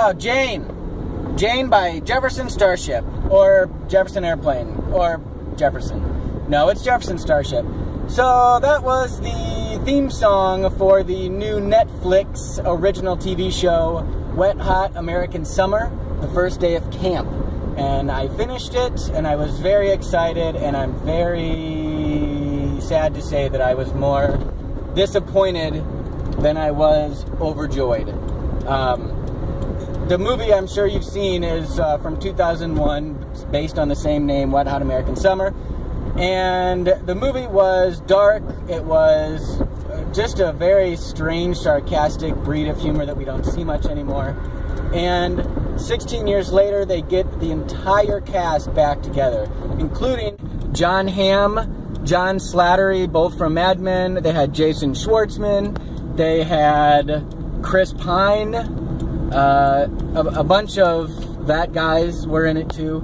Oh, Jane. Jane by Jefferson Starship. Or Jefferson Airplane. Or Jefferson. No, it's Jefferson Starship. So that was the theme song for the new Netflix original TV show, Wet Hot American Summer, the first day of camp. And I finished it, and I was very excited, and I'm very sad to say that I was more disappointed than I was overjoyed. The movie I'm sure you've seen is from 2001, it's based on the same name, Wet Hot American Summer. And the movie was dark. It was just a very strange, sarcastic breed of humor that we don't see much anymore. And 16 years later, they get the entire cast back together, including John Hamm, John Slattery, both from Mad Men. They had Jason Schwartzman. They had Chris Pine. A bunch of that guys were in it too.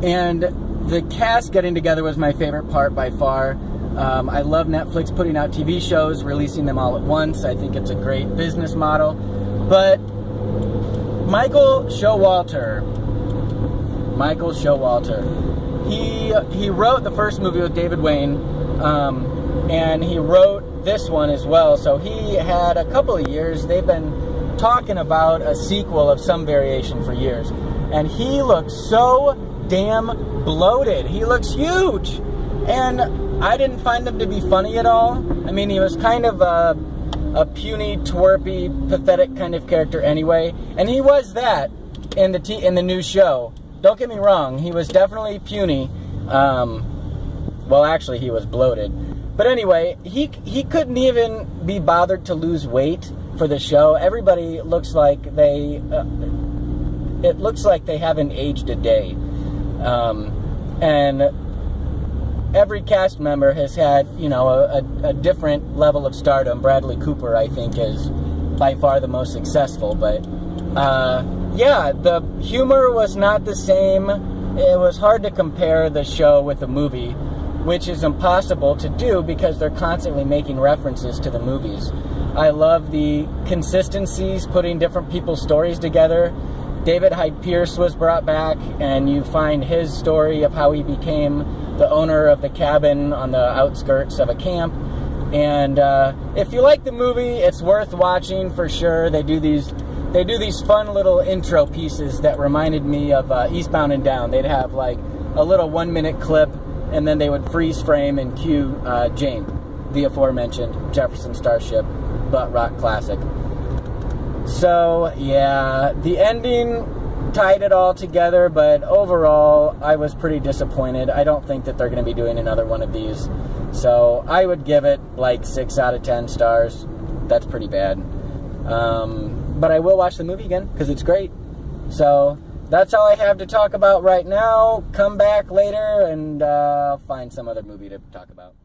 And the cast getting together was my favorite part by far. I love Netflix putting out TV shows, releasing them all at once. I think it's a great business model. But Michael Showalter, he wrote the first movie with David Wayne, and he wrote this one as well. So he had a couple of years. They've been talking about a sequel of some variation for years. And he looks so damn bloated. He looks huge. And I didn't find him to be funny at all. I mean, he was kind of a puny, twerpy, pathetic kind of character anyway. And he was that in the new show. Don't get me wrong, he was definitely puny. Well, actually, he was bloated. But anyway, he couldn't even be bothered to lose weight for the show. Everybody looks like they... it looks like they haven't aged a day. And every cast member has had, you know, a different level of stardom. Bradley Cooper, I think, is by far the most successful. But, yeah, the humor was not the same. It was hard to compare the show with the movie, which is impossible to do because they're constantly making references to the movies. I love the consistencies, putting different people's stories together. David Hyde Pierce was brought back, and you find his story of how he became the owner of the cabin on the outskirts of a camp. And if you like the movie, it's worth watching for sure. They do these fun little intro pieces that reminded me of Eastbound and Down. They'd have like a little 1-minute clip, and then they would freeze frame and cue Jane, the aforementioned Jefferson Starship butt rock classic. So, yeah, the ending tied it all together, but overall, I was pretty disappointed. I don't think that they're going to be doing another one of these. So, I would give it like 6 out of 10 stars. That's pretty bad. But I will watch the movie again, because it's great. So, that's all I have to talk about right now. Come back later, and find some other movie to talk about.